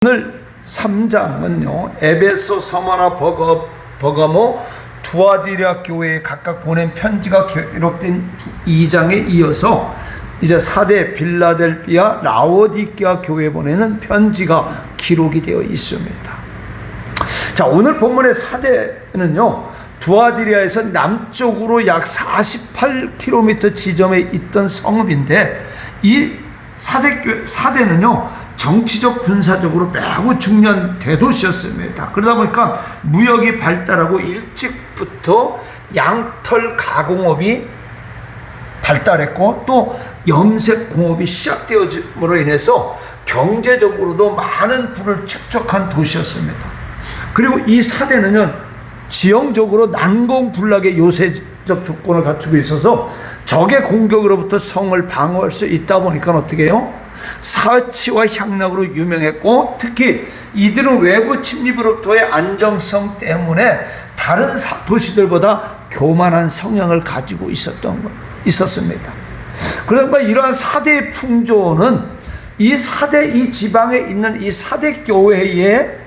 오늘 3장은요 에베소, 서머나, 버가모, 두아디라 교회에 각각 보낸 편지가 기록된 2장에 이어서 이제 4대 빌라델피아, 라오디게아 교회에 보내는 편지가 기록이 되어 있습니다. 자, 오늘 본문의 4대는요 두아디리아에서 남쪽으로 약 48km 지점에 있던 성읍인데, 이 4대는요 정치적 군사적으로 매우 중요한 대도시였습니다. 그러다 보니까 무역이 발달하고 일찍부터 양털 가공업이 발달했고 또 염색공업이 시작되어짐으로 인해서 경제적으로도 많은 부를 축적한 도시였습니다. 그리고 이 4대는요 지형적으로 난공불락의 요새적 조건을 갖추고 있어서 적의 공격으로부터 성을 방어할 수 있다 보니까 어떻게 해요? 사치와 향락으로 유명했고, 특히 이들은 외부 침입으로부터의 안정성 때문에 다른 도시들보다 교만한 성향을 가지고 있었습니다. 그러니까 이러한 4대의 풍조는 이 지방에 있는 이 4대 교회의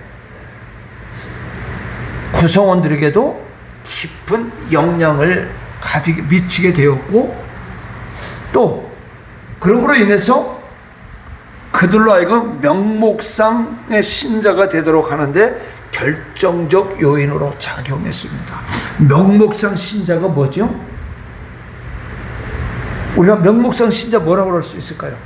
구성원들에게도 깊은 영향을 미치게 되었고, 또 그러므로 인해서 그들로 하여금 명목상의 신자가 되도록 하는데 결정적 요인으로 작용했습니다. 명목상 신자가 뭐죠? 우리가 명목상 신자 뭐라고 할 수 있을까요?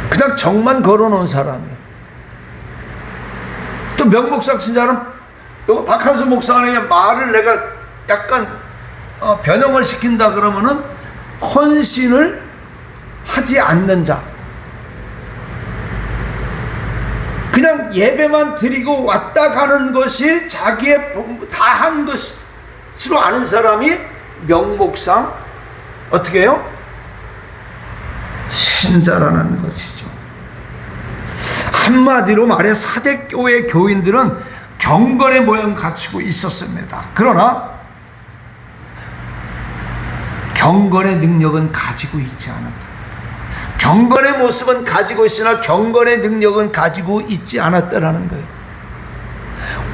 그냥 정만 걸어놓은 사람이에요. 또 명목상 신자는 박한수 목사님의 말을 내가 약간 변형을 시킨다 그러면은 헌신을 하지 않는 자, 그냥 예배만 드리고 왔다 가는 것이 자기의 다 한 것으로 아는 사람이 명목상 어떻게 해요? 신자라는 것이죠. 한마디로 말해 4대 교회 교인들은 경건의 모양을 갖추고 있었습니다. 그러나 경건의 능력은 가지고 있지 않았다. 경건의 모습은 가지고 있으나 경건의 능력은 가지고 있지 않았다라는 거예요.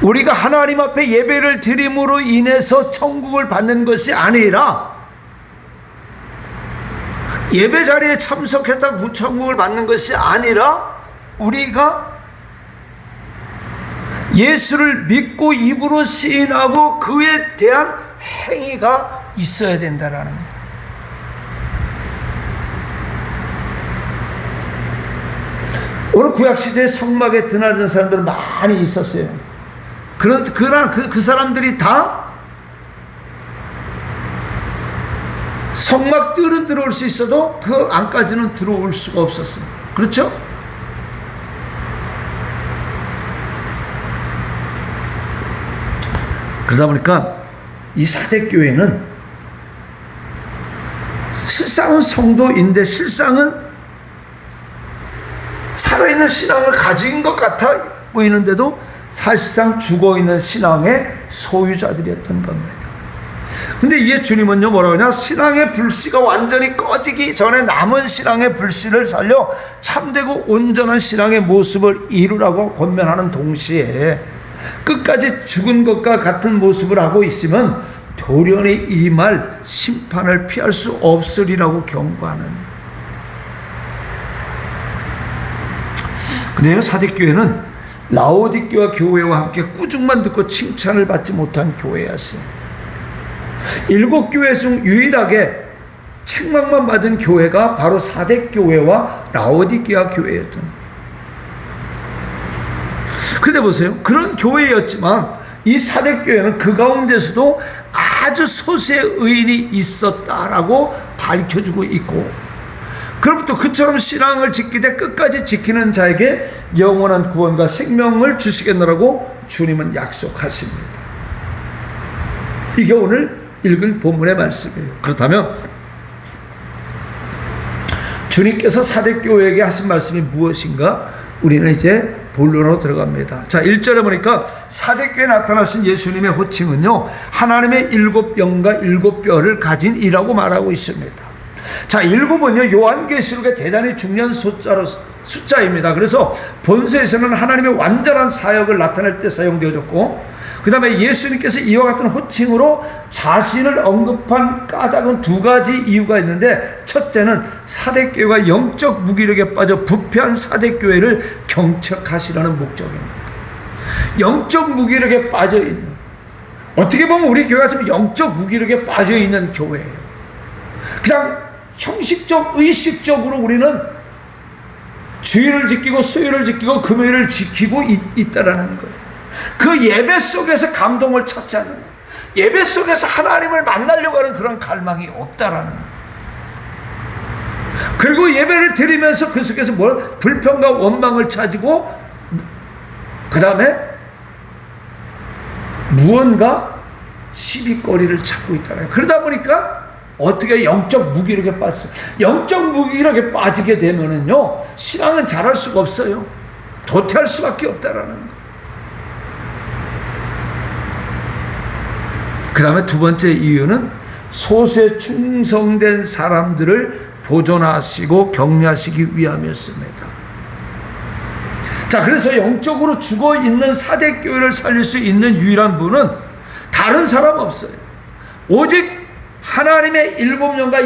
우리가 하나님 앞에 예배를 드림으로 인해서 천국을 받는 것이 아니라, 예배 자리에 참석했다고 천국을 받는 것이 아니라, 우리가 예수를 믿고 입으로 시인하고 그에 대한 행위가 있어야 된다라는 거예요. 오늘 구약시대에 성막에 드나드는 사람들은 많이 있었어요. 그러나 그 사람들이 다 성막 뜰은 들어올 수 있어도 그 안까지는 들어올 수가 없었어요. 그렇죠? 그러다 보니까 이 4대 교회는 실상은 성도인데 실상은 살아있는 신앙을 가진 것 같아 보이는데도 사실상 죽어있는 신앙의 소유자들이었던 겁니다. 근데 이에 주님은요 뭐라고 하냐, 신앙의 불씨가 완전히 꺼지기 전에 남은 신앙의 불씨를 살려 참되고 온전한 신앙의 모습을 이루라고 권면하는 동시에, 끝까지 죽은 것과 같은 모습을 하고 있으면 도련히 임할 심판을 피할 수 없으리라고 경고하는. 근데요 4대 교회는 라오디게아 교회와 함께 꾸중만 듣고 칭찬을 받지 못한 교회였어요. 7교회 중 유일하게 책망만 받은 교회가 바로 4대 교회와 라오디게아 교회였던 거예요. 근데 보세요, 그런 교회였지만 이 4대 교회는 그 가운데서도 아주 소수의 의인이 있었다라고 밝혀주고 있고, 그럼 또 그처럼 신앙을 지키되 끝까지 지키는 자에게 영원한 구원과 생명을 주시겠노라고 주님은 약속하십니다. 이게 오늘 읽은 본문의 말씀이에요. 그렇다면 주님께서 4대 교회에게 하신 말씀이 무엇인가 우리는 이제 본론으로 들어갑니다. 자, 1절에 보니까 사대교회에 나타나신 예수님의 호칭은요, 하나님의 7영과 7뼈를 가진 이라고 말하고 있습니다. 자, 7은요, 요한계시록의 대단히 중요한 숫자입니다. 그래서 본서에서는 하나님의 완전한 사역을 나타낼 때 사용되어졌고, 그 다음에 예수님께서 이와 같은 호칭으로 자신을 언급한 까닭은 2가지 이유가 있는데, 첫째는 사대교회가 영적 무기력에 빠져 부패한 사대교회를 경책하시라는 목적입니다. 영적 무기력에 빠져 있는, 어떻게 보면 우리 교회가 지금 영적 무기력에 빠져 있는 교회예요. 그냥 형식적, 의식적으로 우리는 주일을 지키고 수요일을 지키고 금요일을 지키고 있다라는 거예요. 그 예배 속에서 감동을 찾지 않는, 예배 속에서 하나님을 만나려고 하는 그런 갈망이 없다라는 거예요. 그리고 예배를 드리면서 그 속에서 불평과 원망을 찾고, 그 다음에 무언가 시비거리를 찾고 있다는 거예요. 그러다 보니까 어떻게 영적 무기력에 빠졌어요. 영적 무기력에 빠지게 되면은요, 신앙은 잘할 수가 없어요. 도태할 수밖에 없다라는 거예요. 그 다음에 2번째 이유는 소수에 충성된 사람들을 보존하시고 격려하시기 위함이었습니다. 자, 그래서 영적으로 죽어있는 사대교회를 살릴 수 있는 유일한 분은 다른 사람 없어요. 오직 하나님의 7영과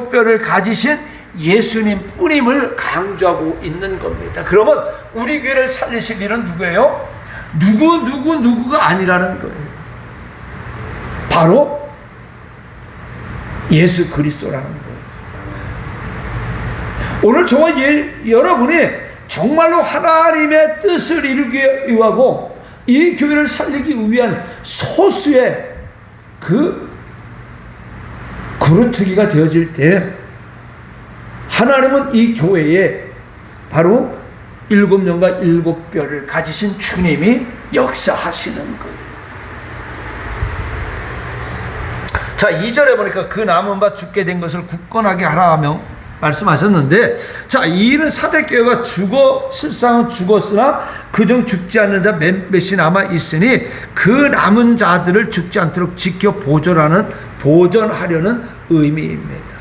7뼈를 가지신 예수님 뿐임을 강조하고 있는 겁니다. 그러면 우리 교회를 살리실 일은 누구예요? 누구가 아니라는 거예요. 바로 예수 그리스도라는 거예요. 오늘 저와 여러분이 정말로 하나님의 뜻을 이루기 위하고 이 교회를 살리기 위한 소수의 그 그루트기가 되어질 때, 하나님은 이 교회에 바로 7영과 7뼈를 가지신 주님이 역사하시는 거예요. 자, 2절에 보니까 그 남은 바 죽게 된 것을 굳건하게 하라 하며 말씀하셨는데, 자, 이 일은 사대교회가 실상은 죽었으나 그중 죽지 않는 자 몇몇이 남아 있으니 그 남은 자들을 죽지 않도록 지켜 보존하려는 의미입니다.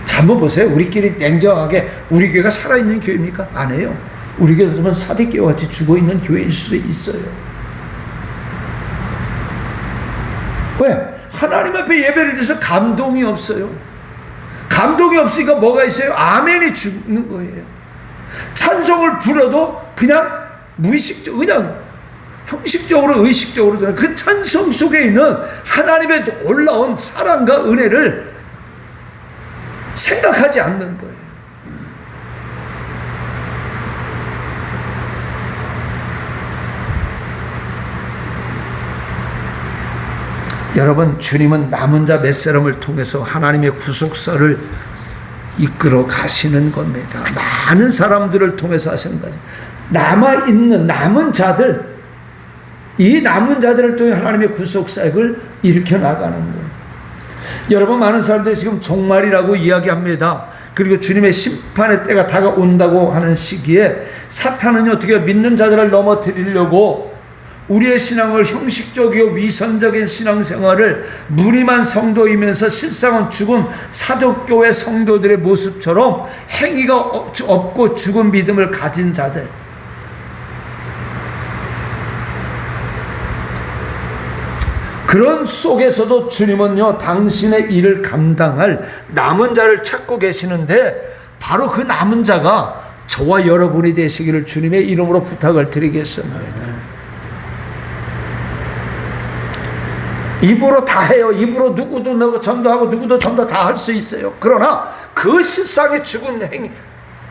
자, 한번 보세요. 우리끼리 냉정하게 우리 교회가 살아있는 교회입니까? 아니에요. 우리 교회는 사대교회 같이 죽어있는 교회일 수도 있어요. 왜? 하나님 앞에 예배를 드려서 감동이 없어요. 감동이 없으니까 뭐가 있어요? 아멘이 죽는 거예요. 찬송을 불러도 그냥 무의식적, 그냥 형식적으로 의식적으로 드는 그 찬송 속에 있는 하나님의 놀라운 사랑과 은혜를 생각하지 않는 거예요. 여러분, 주님은 남은 자 몇 사람을 통해서 하나님의 구속사를 이끌어 가시는 겁니다. 많은 사람들을 통해서 하시는 거죠. 남아있는 남은 자들, 이 남은 자들을 통해 하나님의 구속사역을 일으켜 나가는 거예요. 여러분, 많은 사람들이 지금 종말이라고 이야기합니다. 그리고 주님의 심판의 때가 다가온다고 하는 시기에 사탄은 어떻게 믿는 자들을 넘어뜨리려고 우리의 신앙을 형식적이고 위선적인 신앙생활을 무림한 성도이면서 실상은 죽은 사도교회 성도들의 모습처럼 행위가 없고 죽은 믿음을 가진 자들, 그런 속에서도 주님은요, 당신의 일을 감당할 남은 자를 찾고 계시는데, 바로 그 남은 자가 저와 여러분이 되시기를 주님의 이름으로 부탁을 드리겠습니다. 입으로 다 해요. 입으로 누구도 전도하고 누구도 전도 다 할 수 있어요. 그러나 그 실상의 죽은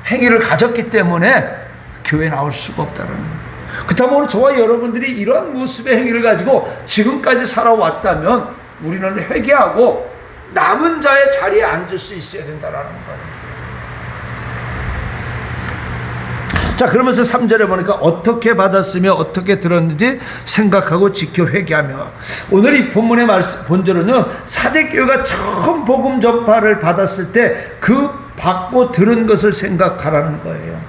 행위를 가졌기 때문에 교회에 나올 수가 없다는 거예요. 그렇다면 오늘 저와 여러분들이 이러한 모습의 행위를 가지고 지금까지 살아왔다면 우리는 회개하고 남은 자의 자리에 앉을 수 있어야 된다는 겁니다. 자, 그러면서 3절에 보니까 어떻게 받았으며 어떻게 들었는지 생각하고 지켜 회개하며, 오늘 이 본문의 본절은요, 사대교회가 처음 복음 전파를 받았을 때 그 받고 들은 것을 생각하라는 거예요.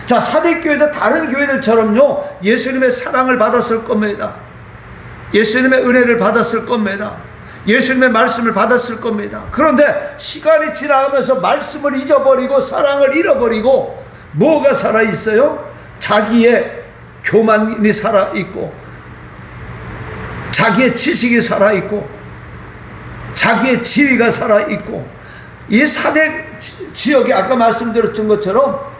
자, 사대교회도 다른 교회들처럼요, 예수님의 사랑을 받았을 겁니다. 예수님의 은혜를 받았을 겁니다. 예수님의 말씀을 받았을 겁니다. 그런데 시간이 지나가면서 말씀을 잊어버리고 사랑을 잃어버리고 뭐가 살아있어요? 자기의 교만이 살아있고, 자기의 지식이 살아있고, 자기의 지위가 살아있고, 이 사대 지역이 아까 말씀드렸던 것처럼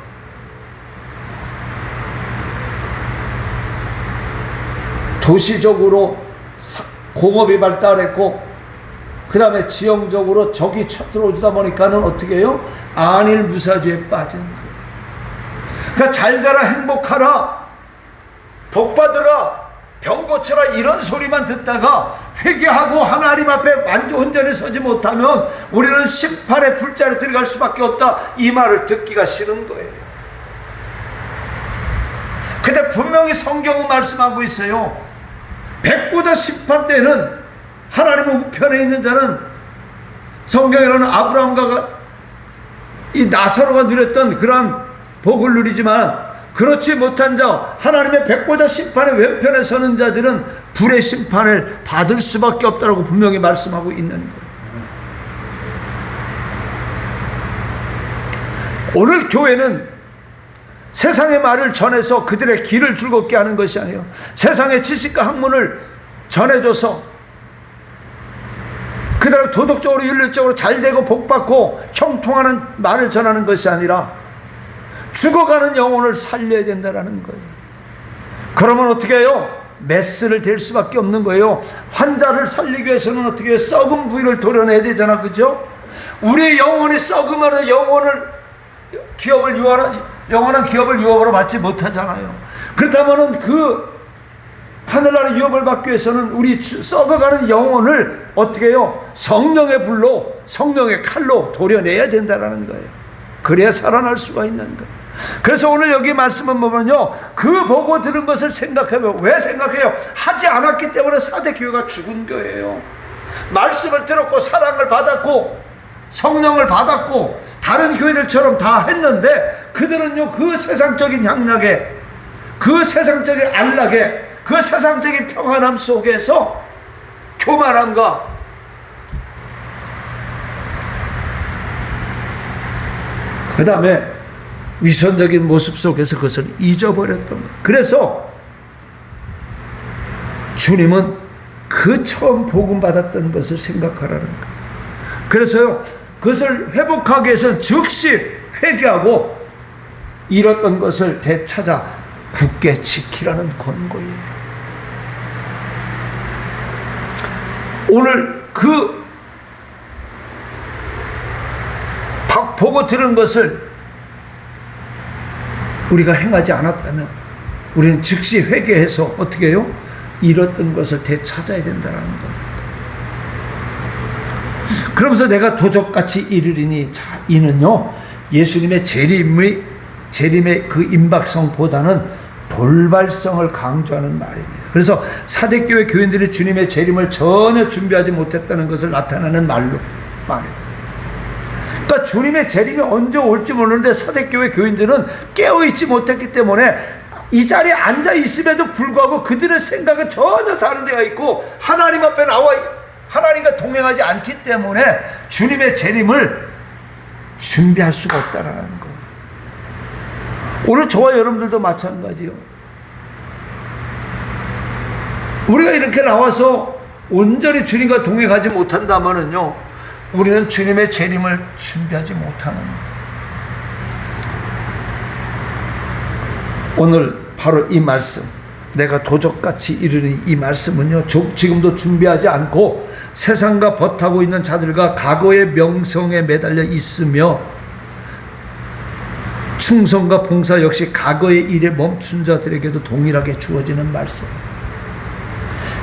도시적으로 공업이 발달했고, 그 다음에 지형적으로 적이 쳐들어오다 보니까는 어떻게 해요? 안일무사주에 빠진 거예요. 그러니까 잘 가라, 행복하라, 복 받으라, 병 고쳐라, 이런 소리만 듣다가 회개하고 하나님 앞에 온전히 서지 못하면 우리는 심판의 불자리에 들어갈 수밖에 없다, 이 말을 듣기가 싫은 거예요. 근데 분명히 성경은 말씀하고 있어요. 백보자 심판 때는 하나님의 우편에 있는 자는, 성경에는 아브라함과 이 나사로가 누렸던 그러한 복을 누리지만, 그렇지 못한 자, 하나님의 백보자 심판의 왼편에 서는 자들은 불의 심판을 받을 수밖에 없다고 분명히 말씀하고 있는 거예요. 오늘 교회는 세상의 말을 전해서 그들의 길을 즐겁게 하는 것이 아니에요. 세상의 지식과 학문을 전해줘서 그대로 도덕적으로 윤리적으로 잘되고 복받고 형통하는 말을 전하는 것이 아니라 죽어가는 영혼을 살려야 된다는 거예요. 그러면 어떻게 해요? 메스를 댈 수밖에 없는 거예요. 환자를 살리기 위해서는 어떻게 해요? 썩은 부위를 도려내야 되잖아, 그죠? 우리의 영혼이 썩으면 영원한 기업을 유업으로 받지 못하잖아요. 그렇다면 그 하늘나라 유업을 받기 위해서는 우리 썩어가는 영혼을 어떻게 해요? 성령의 불로, 성령의 칼로 도려내야 된다는 거예요. 그래야 살아날 수가 있는 거예요. 그래서 오늘 여기 말씀을 보면요, 그 보고 들은 것을 생각해요. 왜 생각해요? 하지 않았기 때문에 사대교회가 죽은 거예요. 말씀을 들었고 사랑을 받았고 성령을 받았고 다른 교회들처럼 다 했는데, 그들은요 그 세상적인 향락에, 그 세상적인 안락에, 그 세상적인 평안함 속에서 교만함과 그 다음에 위선적인 모습 속에서 그것을 잊어버렸던 거예요. 그래서 주님은 그 처음 복음 받았던 것을 생각하라는 거예요. 그래서요, 그것을 회복하기 위해서는 즉시 회개하고 잃었던 것을 되찾아 굳게 지키라는 권고예요. 오늘 그 보고 들은 것을 우리가 행하지 않았다면 우리는 즉시 회개해서 어떻게 해요? 잃었던 것을 되찾아야 된다는 겁니다. 그러면서 내가 도적같이 이르리니, 자, 이는요 예수님의 재림의 그 임박성보다는 돌발성을 강조하는 말입니다. 그래서 사대교회 교인들이 주님의 재림을 전혀 준비하지 못했다는 것을 나타내는 말이에요. 그러니까 주님의 재림이 언제 올지 모르는데 사대교회 교인들은 깨어있지 못했기 때문에 이 자리에 앉아 있음에도 불구하고 그들의 생각은 전혀 다른 데가 있고 하나님 앞에 나와 하나님과 동행하지 않기 때문에 주님의 재림을 준비할 수가 없다라는 거예요. 오늘 저와 여러분들도 마찬가지요. 우리가 이렇게 나와서 온전히 주님과 동행하지 못한다면은요, 우리는 주님의 재림을 준비하지 못하는 거예요. 오늘 바로 이 말씀, 내가 도적같이 이르니, 이 말씀은요 지금도 준비하지 않고 세상과 버타고 있는 자들과 과거의 명성에 매달려 있으며 충성과 봉사 역시 과거의 일에 멈춘 자들에게도 동일하게 주어지는 말씀이에요.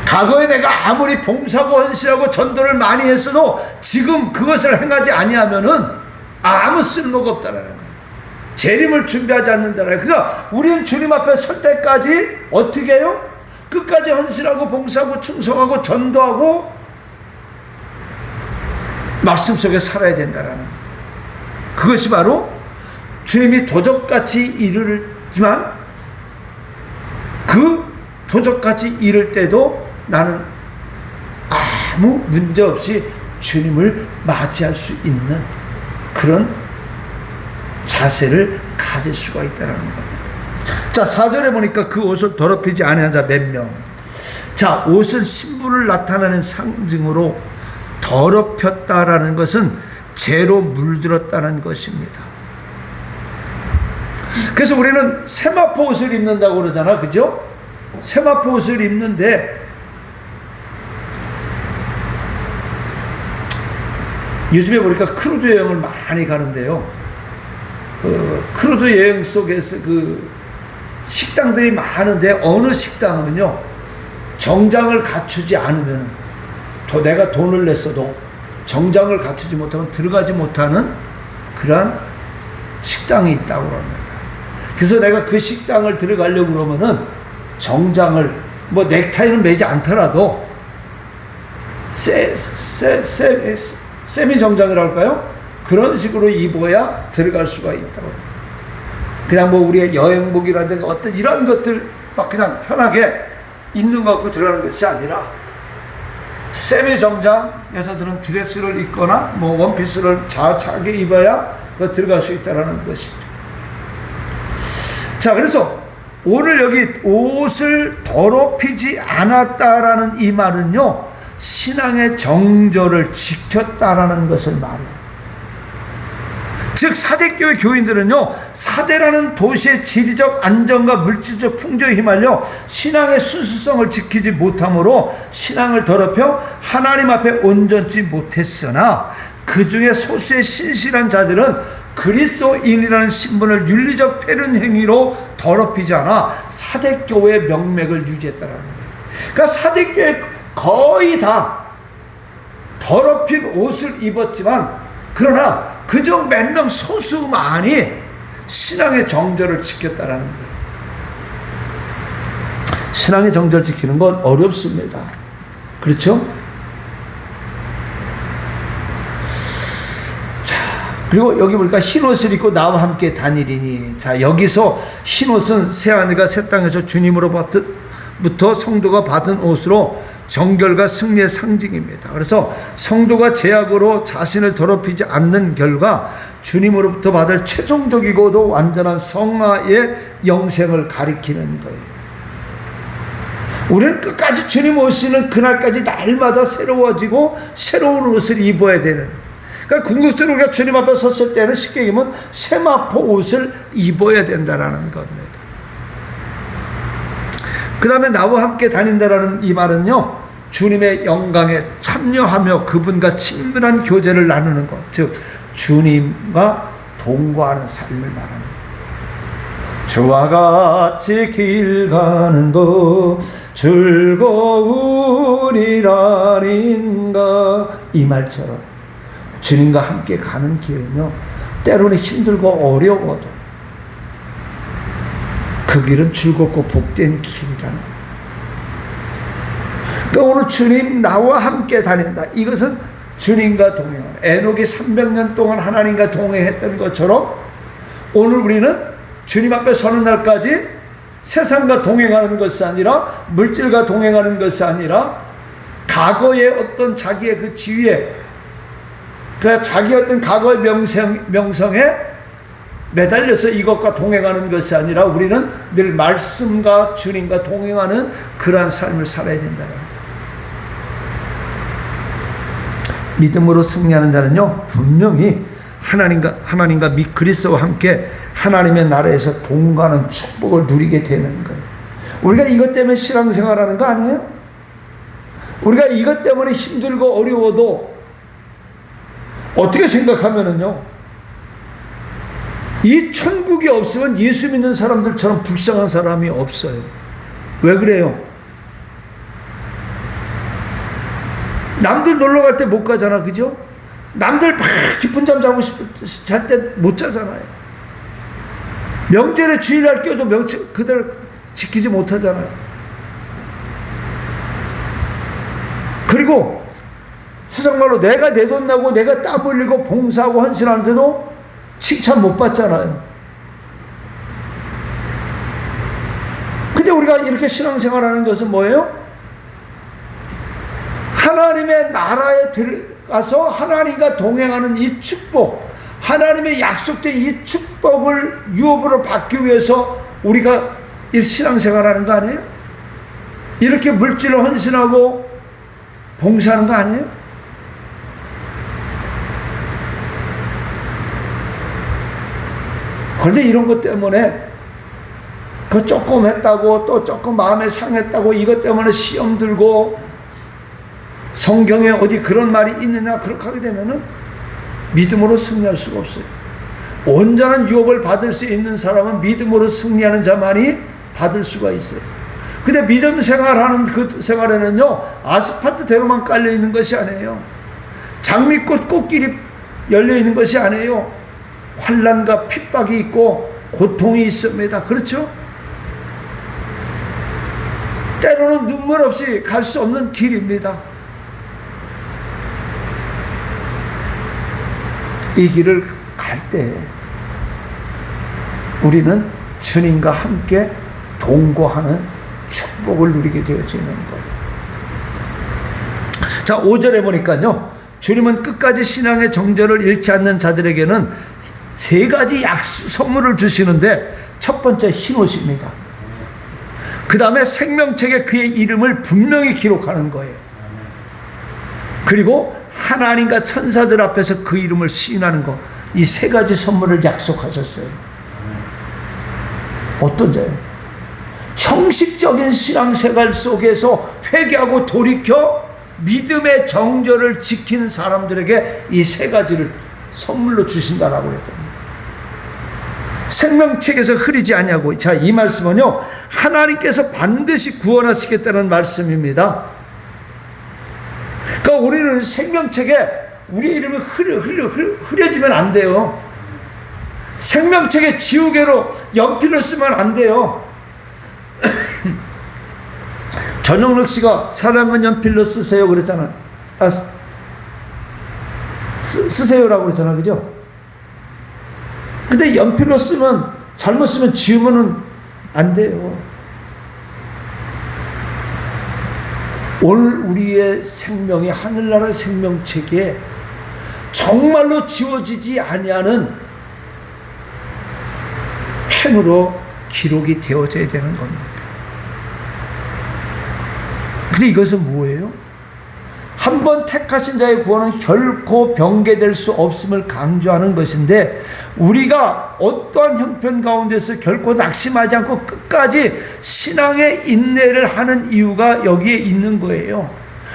과거에 내가 아무리 봉사하고 헌신하고 전도를 많이 했어도 지금 그것을 행하지 아니하면은 아무 쓸모가 없다라는 거예요. 재림을 준비하지 않는다라는 거예요. 그러니까 우리는 주님 앞에 설 때까지 어떻게 해요? 끝까지 헌신하고 봉사하고 충성하고 전도하고 말씀 속에 살아야 된다라는 거예요. 그것이 바로 주님이 도적같이 이르지만 그 도적같이 이를 때도 나는 아무 문제 없이 주님을 맞이할 수 있는 그런 자세를 가질 수가 있다는 겁니다. 자, 4절에 보니까 그 옷을 더럽히지 아니한 자 몇 명. 자, 옷은 신분을 나타내는 상징으로 더럽혔다라는 것은 죄로 물들었다는 것입니다. 그래서 우리는 세마포 옷을 입는다고 그러잖아, 그죠? 세마포 옷을 입는데 요즘에 보니까 크루즈 여행을 많이 가는데요. 크루즈 여행 속에서 그 식당들이 많은데 어느 식당은요, 정장을 갖추지 않으면 내가 돈을 냈어도 정장을 갖추지 못하면 들어가지 못하는 그러한 식당이 있다고 합니다. 그래서 내가 그 식당을 들어가려고 그러면은 정장을, 뭐 넥타이는 매지 않더라도 세미 정장이라고 할까요? 그런 식으로 입어야 들어갈 수가 있다고. 그냥 뭐 우리의 여행복이라든가 어떤 이런 것들 막 그냥 편하게 입는 것 갖고 들어가는 것이 아니라 세미 정장, 여자들은 드레스를 입거나 뭐 원피스를 잘 차게 입어야 들어갈 수 있다는 것이죠. 자, 그래서 오늘 여기 옷을 더럽히지 않았다라는 이 말은요, 신앙의 정절을 지켰다라는 것을 말해요. 즉 사대교회 교인들은요, 사대라는 도시의 지리적 안정과 물질적 풍조에 휘말려 신앙의 순수성을 지키지 못함으로 신앙을 더럽혀 하나님 앞에 온전치 못했으나 그 중에 소수의 신실한 자들은 그리스도인이라는 신분을 윤리적 패륜 행위로 더럽히지 않아 사대교회의 명맥을 유지했다는 거예요. 그러니까 사대교회 거의 다 더럽힌 옷을 입었지만, 그러나 그중 몇 명 소수만이 신앙의 정절을 지켰다라는 거예요. 신앙의 정절 지키는 건 어렵습니다. 그렇죠? 자, 그리고 여기 보니까 흰옷을 입고 나와 함께 다니리니. 자, 여기서 흰옷은 새하늘과 새 땅에서 주님으로부터 성도가 받은 옷으로 정결과 승리의 상징입니다. 그래서 성도가 죄악으로 자신을 더럽히지 않는 결과 주님으로부터 받을 최종적이고도 완전한 성화의 영생을 가리키는 거예요. 우리는 끝까지 주님 오시는 그날까지 날마다 새로워지고 새로운 옷을 입어야 되는, 그러니까 궁극적으로 우리가 주님 앞에 섰을 때는 쉽게 얘기하면 세마포 옷을 입어야 된다는 겁니다. 그 다음에 나와 함께 다닌다라는 이 말은요, 주님의 영광에 참여하며 그분과 친밀한 교제를 나누는 것, 즉 주님과 동거하는 삶을 말하는 것. 주와 같이 길 가는 것 즐거우리라닌가, 이 말처럼 주님과 함께 가는 길은요, 때로는 힘들고 어려워도 그 길은 즐겁고 복된 길이라는. 그러니까 오늘 주님 나와 함께 다닌다. 이것은 주님과 동행하는, 에녹이 300년 동안 하나님과 동행했던 것처럼 오늘 우리는 주님 앞에 서는 날까지 세상과 동행하는 것이 아니라, 물질과 동행하는 것이 아니라, 과거의 어떤 자기의 그 지위에, 그 자기의 어떤 과거의 명성에 매달려서 이것과 동행하는 것이 아니라 우리는 늘 말씀과 주님과 동행하는 그러한 삶을 살아야 된다는 거예요. 믿음으로 승리하는 자는요, 분명히 하나님과 그리스도와 함께 하나님의 나라에서 동거하는 축복을 누리게 되는 거예요. 우리가 이것 때문에 신앙생활하는 거 아니에요? 우리가 이것 때문에 힘들고 어려워도 어떻게 생각하면은요, 이 천국이 없으면 예수 믿는 사람들처럼 불쌍한 사람이 없어요. 왜 그래요? 남들 놀러 갈 때 못 가잖아, 그죠? 남들 막 깊은 잠 자고 잘 때 못 자잖아요. 명절에 주일날 껴도 그대로 지키지 못하잖아요. 그리고 세상말로 내가 내 돈 내고 내가 땀 흘리고 봉사하고 헌신하는데도 칭찬 못 받잖아요. 우리가 이렇게 신앙생활하는 것은 뭐예요? 하나님의 나라에 들어가서 하나님과 동행하는 이 축복, 하나님의 약속된 이 축복을 유업으로 받기 위해서 우리가 이 신앙생활하는 거 아니에요? 이렇게 물질로 헌신하고 봉사하는 거 아니에요? 그런데 이런 것 때문에 그 조금 했다고 또 조금 마음에 상했다고 이것 때문에 시험 들고 성경에 어디 그런 말이 있느냐 그렇게 하게 되면은 믿음으로 승리할 수가 없어요. 온전한 유업을 받을 수 있는 사람은 믿음으로 승리하는 자만이 받을 수가 있어요. 근데 믿음 생활하는 그 생활에는요, 아스팔트대로만 깔려 있는 것이 아니에요. 장미꽃 꽃길이 열려 있는 것이 아니에요. 환난과 핍박이 있고 고통이 있습니다. 그렇죠? 때로는 눈물 없이 갈 수 없는 길입니다. 이 길을 갈 때 우리는 주님과 함께 동거하는 축복을 누리게 되어지는 거예요. 자, 5절에 보니까요, 주님은 끝까지 신앙의 정절을 잃지 않는 자들에게는 세 가지 선물을 주시는데, 첫 번째 흰옷입니다. 그 다음에 생명책에 그의 이름을 분명히 기록하는 거예요. 그리고 하나님과 천사들 앞에서 그 이름을 시인하는 것, 이 세 가지 선물을 약속하셨어요. 어떤 자요? 형식적인 신앙생활 속에서 회개하고 돌이켜 믿음의 정절을 지키는 사람들에게 이 세 가지를 선물로 주신다라고 그랬더니, 생명책에서 흐리지 아니하고, 자, 이 말씀은요, 하나님께서 반드시 구원하시겠다는 말씀입니다. 그러니까 우리는 생명책에 우리 이름이 흐려지면 안 돼요. 생명책에 지우개로 연필로 쓰면 안 돼요. 전영록 씨가 사랑은 연필로 쓰세요 그랬잖아요. 쓰세요라고 그랬잖아요. 그죠? 근데 연필로 쓰면, 잘못 쓰면 지우면은 안 돼요. 오늘 우리의 생명이 하늘나라 생명책에 정말로 지워지지 아니하는 펜으로 기록이 되어져야 되는 겁니다. 근데 이것은 뭐예요? 한번 택하신 자의 구원은 결코 변개될 수 없음을 강조하는 것인데, 우리가 어떠한 형편 가운데서 결코 낙심하지 않고 끝까지 신앙의 인내를 하는 이유가 여기에 있는 거예요.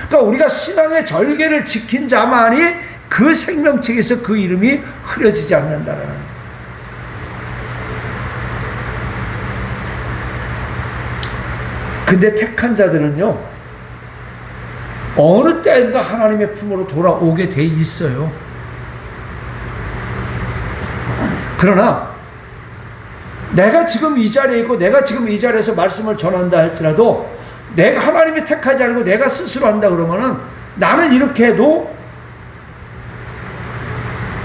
그러니까 우리가 신앙의 절개를 지킨 자만이 그 생명책에서 그 이름이 흐려지지 않는다라는 거예요. 근데 택한 자들은요, 어느 때인가 하나님의 품으로 돌아오게 돼 있어요. 그러나 내가 지금 이 자리에 있고 내가 지금 이 자리에서 말씀을 전한다 할지라도, 내가 하나님이 택하지 않고 내가 스스로 한다 그러면은 나는 이렇게 해도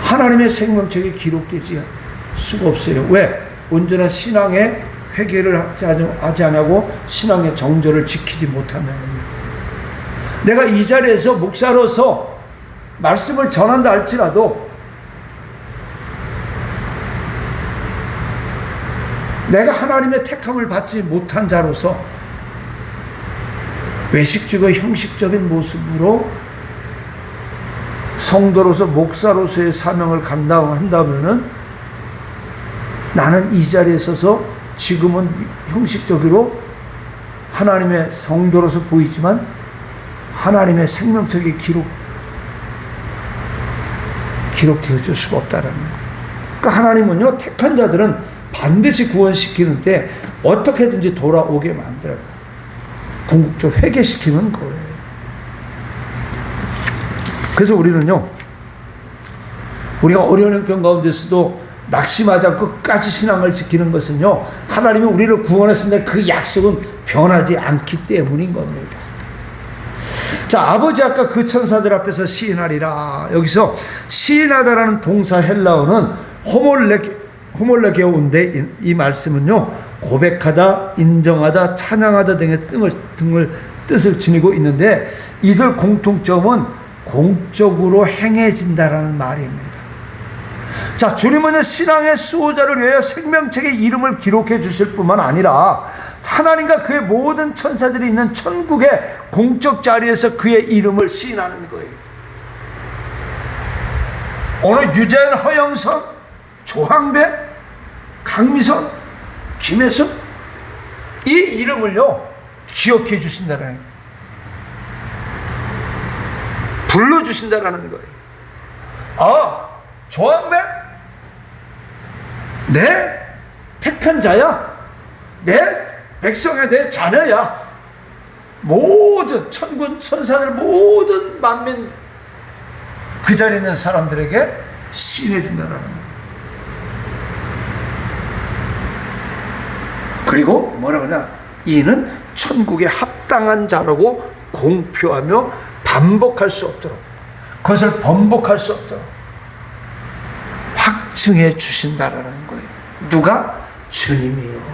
하나님의 생명책에 기록되지 수가 없어요. 왜? 온전한 신앙의 회개를 하지 않고 신앙의 정절을 지키지 못하면요. 내가 이 자리에서 목사로서 말씀을 전한다 할지라도 내가 하나님의 택함을 받지 못한 자로서 외식적이고 형식적인 모습으로 성도로서 목사로서의 사명을 감당한다면은 나는 이 자리에 서서 지금은 형식적으로 하나님의 성도로서 보이지만 하나님의 생명책에 기록되어 줄 수가 없다라는 거예요. 그러니까 하나님은요, 택한 자들은 반드시 구원시키는데 어떻게든지 돌아오게 만들어요. 궁극적으로 회개시키는 거예요. 그래서 우리는요, 우리가 어려운 형편 가운데서도 낙심하지 않고 끝까지 신앙을 지키는 것은요, 하나님이 우리를 구원하신다는 그 약속은 변하지 않기 때문인 겁니다. 자, 아버지 아까 그 천사들 앞에서 시인하리라. 여기서 시인하다라는 동사 헬라어는 호몰레게오인데, 이 말씀은요, 고백하다, 인정하다, 찬양하다 등의 뜻을 지니고 있는데, 이들 공통점은 공적으로 행해진다라는 말입니다. 자, 주님은 신앙의 수호자를 위하여 생명책의 이름을 기록해 주실 뿐만 아니라 하나님과 그의 모든 천사들이 있는 천국의 공적 자리에서 그의 이름을 시인하는 거예요. 오늘 유재현, 허영선, 조항배, 강미선, 김혜순, 이 이름을요 기억해 주신다는 거예요. 불러주신다라는 거예요. 아, 조항배, 내 택한 자야, 내 백성이야, 내 자녀야. 모든 천군 천사들, 모든 만민, 그 자리에 있는 사람들에게 시인해 준다라는 거예요. 그리고 뭐라 그러냐, 이는 천국에 합당한 자라고 공표하며 반복할 수 없도록, 그것을 번복할 수 없도록 확증해 주신다라는 거예요. 누가? 주님이요.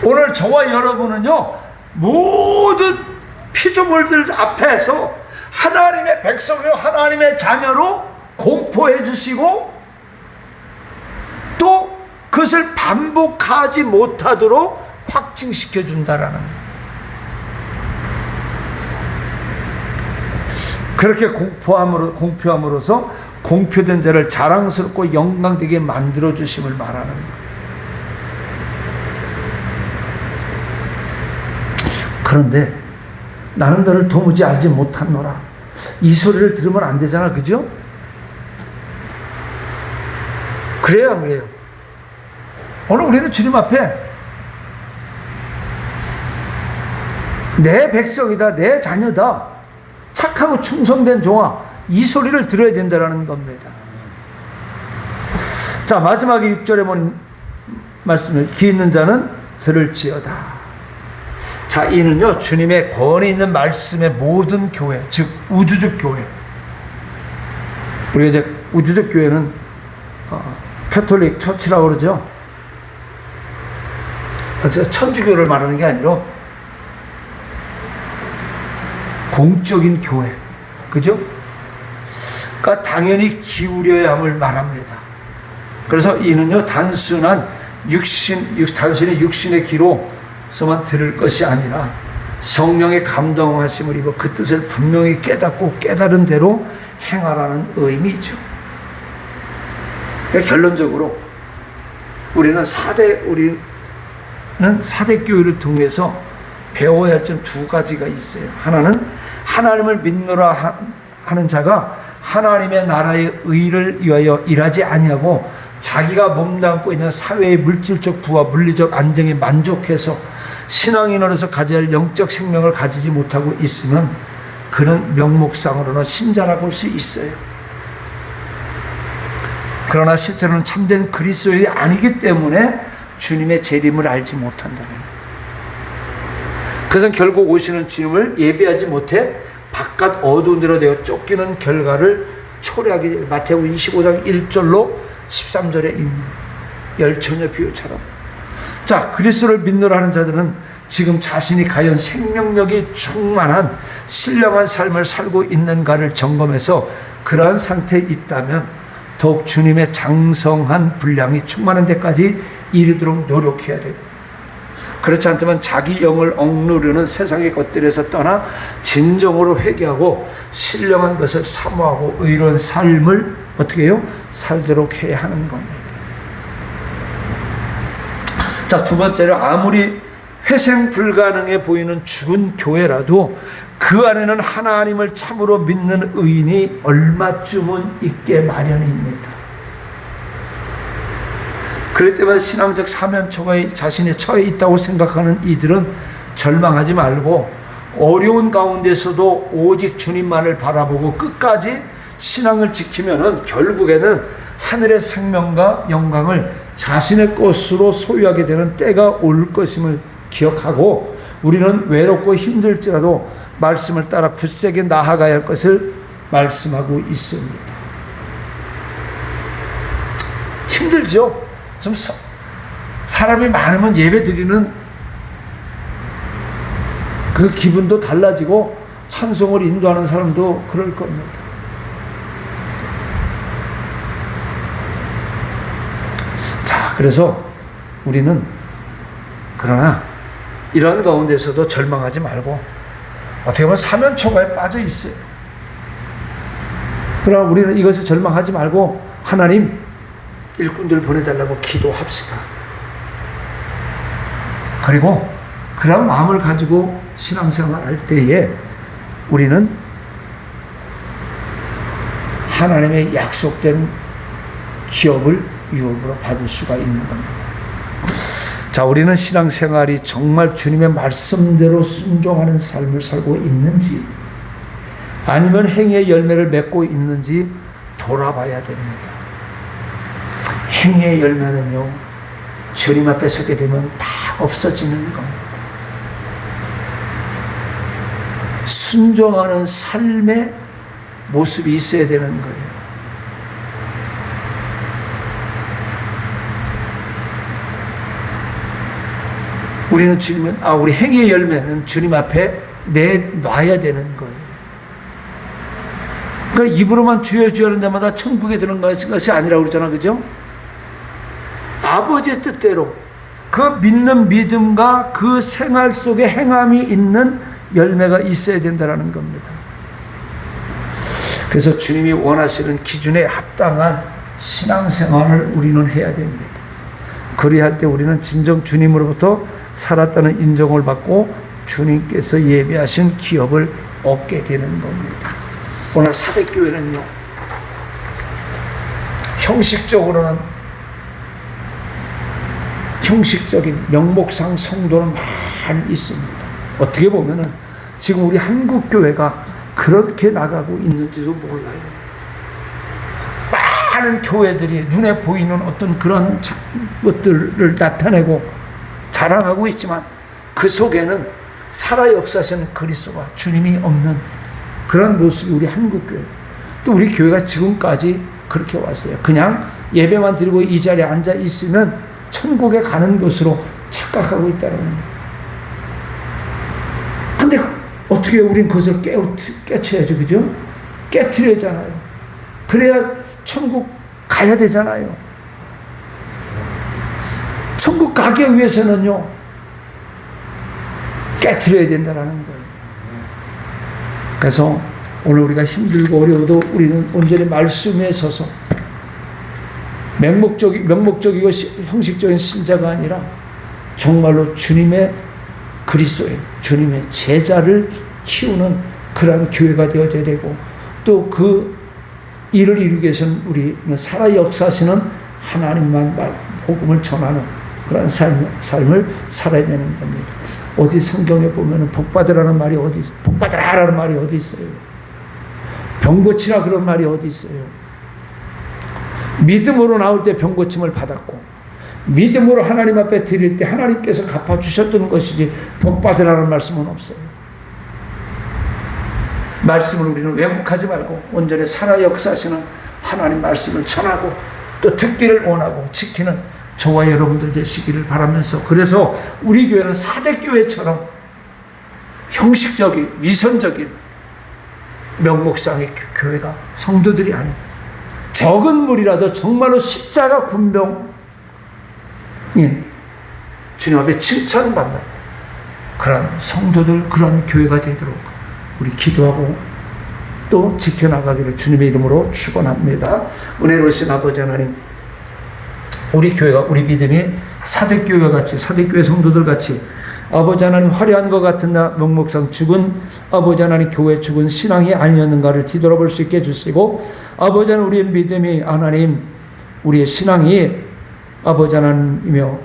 오늘 저와 여러분은요, 모든 피조물들 앞에서 하나님의 백성이요, 하나님의 자녀로 공포해 주시고, 또 그것을 반복하지 못하도록 확증시켜 준다라는 거예요. 그렇게 공표함으로써 공표된 자를 자랑스럽고 영광되게 만들어 주심을 말하는 거예요. 그런데 나는 너를 도무지 알지 못하노라, 이 소리를 들으면 안 되잖아, 그죠? 그래요, 안 그래요? 오늘 우리는 주님 앞에 내 백성이다, 내 자녀다, 착하고 충성된 종아, 이 소리를 들어야 된다는 겁니다. 자, 마지막에 6절에 보는 말씀을, 귀 있는 자는 들을지어다. 자, 이는요 주님의 권위 있는 말씀의 모든 교회, 즉 우주적 교회. 우리가 이제 우주적 교회는 캐톨릭 처치라고 그러죠. 천주교를 말하는 게 아니라 공적인 교회, 그죠? 그러니까 당연히 기울여야 함을 말합니다. 그래서 이는요 단순히 육신의 귀로서만 들을 것이 아니라 성령의 감동하심을 입어 그 뜻을 분명히 깨닫고 깨달은 대로 행하라는 의미죠. 그러니까 결론적으로 우리는 사대 교회를 통해서 배워야 할 점 두 가지가 있어요. 하나는 하나님을 믿노라 하는 자가 하나님의 나라의 의를 위하여 일하지 아니하고 자기가 몸담고 있는 사회의 물질적 부와 물리적 안정에 만족해서 신앙인으로서 가져야 할 영적 생명을 가지지 못하고 있으면 그는 명목상으로는 신자라고 할 수 있어요. 그러나 실제로는 참된 그리스도인이 아니기 때문에 주님의 재림을 알지 못한다는 거예요. 그것은 결국 오시는 주님을 예배하지 못해 바깥 어두운 데로 되어 쫓기는 결과를 초래하게 돼요. 마태복음 25장 1절로 13절에 있는 열처녀 비유처럼. 자, 그리스도를 믿노라 하는 자들은 지금 자신이 과연 생명력이 충만한 신령한 삶을 살고 있는가를 점검해서 그러한 상태에 있다면 더욱 주님의 장성한 분량이 충만한 데까지 이르도록 노력해야 돼요. 그렇지 않다면 자기 영을 억누르는 세상의 것들에서 떠나 진정으로 회개하고 신령한 것을 사모하고 의로운 삶을 어떻게 해요? 살도록 해야 하는 겁니다. 자, 두 번째로 아무리 회생 불가능해 보이는 죽은 교회라도 그 안에는 하나님을 참으로 믿는 의인이 얼마쯤은 있게 마련입니다. 그렇기 때문에 신앙적 사면초가 자신의 처해 있다고 생각하는 이들은 절망하지 말고 어려운 가운데서도 오직 주님만을 바라보고 끝까지 신앙을 지키면은 결국에는 하늘의 생명과 영광을 자신의 것으로 소유하게 되는 때가 올 것임을 기억하고 우리는 외롭고 힘들지라도 말씀을 따라 굳세게 나아가야 할 것을 말씀하고 있습니다. 힘들죠? 좀 사람이 많으면 예배 드리는 그 기분도 달라지고 찬송을 인도하는 사람도 그럴 겁니다. 자, 그래서 우리는 그러나 이런 가운데서도 절망하지 말고 어떻게 보면 사면초가에 빠져 있어요. 그러나 우리는 이것에 절망하지 말고 하나님 일꾼들 보내달라고 기도합시다. 그리고 그런 마음을 가지고 신앙생활 할 때에 우리는 하나님의 약속된 기업을 유업으로 받을 수가 있는 겁니다. 자, 우리는 신앙생활이 정말 주님의 말씀대로 순종하는 삶을 살고 있는지 아니면 행위의 열매를 맺고 있는지 돌아봐야 됩니다. 행위의 열매는요, 주님 앞에 서게 되면 다 없어지는 겁니다. 순종하는 삶의 모습이 있어야 되는 거예요. 우리는 우리 행위의 열매는 주님 앞에 내놔야 되는 거예요. 그러니까 입으로만 주여 주여 하는 데마다 천국에 드는 것이 아니라고 그러잖아, 그죠? 아버지의 뜻대로 그 믿는 믿음과 그 생활 속에 행함이 있는 열매가 있어야 된다는 겁니다. 그래서 주님이 원하시는 기준에 합당한 신앙생활을 우리는 해야 됩니다. 그리할 때 우리는 진정 주님으로부터 살았다는 인정을 받고 주님께서 예비하신 기업을 얻게 되는 겁니다. 오늘 사대교회는요, 형식적으로는 형식적인 명목상 성도는 많이 있습니다. 어떻게 보면은 지금 우리 한국 교회가 그렇게 나가고 있는지도 몰라요. 많은 교회들이 눈에 보이는 어떤 그런 것들을 나타내고 자랑하고 있지만 그 속에는 살아 역사하시는 그리스도가 주님이 없는 그런 모습이 우리 한국 교회, 또 우리 교회가 지금까지 그렇게 왔어요. 그냥 예배만 드리고 이 자리에 앉아 있으면 천국에 가는 것으로 착각하고 있다는 거예요. 근데 어떻게 우린 그것을 깨쳐야죠, 그죠? 깨트려야잖아요. 그래야 천국 가야 되잖아요. 천국 가기 위해서는요, 깨트려야 된다는 거예요. 그래서 오늘 우리가 힘들고 어려워도 우리는 온전히 말씀에 서서 명목적이고 형식적인 신자가 아니라 정말로 주님의 그리스도인, 주님의 제자를 키우는 그러한 교회가 되어져야 되고, 또 그 일을 이루기 위해서는 우리는 살아 역사하시는 하나님만 복음을 전하는 그런 삶을 살아야 되는 겁니다. 어디 성경에 보면은 복받으라는 말이 복받으라라는 말이 어디 있어요? 병 고치라 그런 말이 어디 있어요? 믿음으로 나올 때 병 고침을 받았고, 믿음으로 하나님 앞에 드릴 때 하나님께서 갚아주셨던 것이지 복받으라는 말씀은 없어요. 말씀을 우리는 왜곡하지 말고 온전히 살아 역사하시는 하나님 말씀을 전하고 또 듣기를 원하고 지키는 저와 여러분들 되시기를 바라면서, 그래서 우리 교회는 사대교회처럼 형식적인 위선적인 명목상의 교회가 성도들이 아닌 적은 무리라도 정말로 십자가 군병인 주님 앞에 칭찬받는 그런 성도들, 그런 교회가 되도록 우리 기도하고 또 지켜나가기를 주님의 이름으로 축원합니다. 은혜로우신 아버지 하나님, 우리 교회가, 우리 믿음이 사대교회 같이, 사대교회 성도들 같이 아버지 하나님 화려한 것 같은 나 명목상 죽은 아버지 하나님 교회 죽은 신앙이 아니었는가를 뒤돌아볼 수 있게 해주시고, 아버지 하나님 우리의 믿음이 하나님 우리의 신앙이 아버지 하나님이며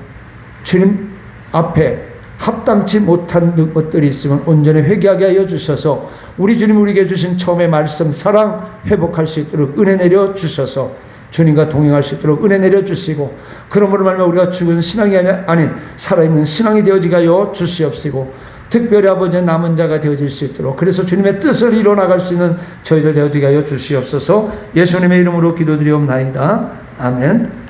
주님 앞에 합당치 못한 것들이 있으면 온전히 회개하게 하여 주셔서 우리 주님 우리에게 주신 처음의 말씀 사랑 회복할 수 있도록 은혜 내려 주셔서 주님과 동행할 수 있도록 은혜 내려 주시고, 그러므로 말미암아 우리가 죽은 신앙이 아닌 살아있는 신앙이 되어지게 하여 주시옵시고, 특별히 아버지의 남은 자가 되어질 수 있도록, 그래서 주님의 뜻을 이뤄나갈 수 있는 저희들 되어지게 하여 주시옵소서. 예수님의 이름으로 기도드리옵나이다. 아멘.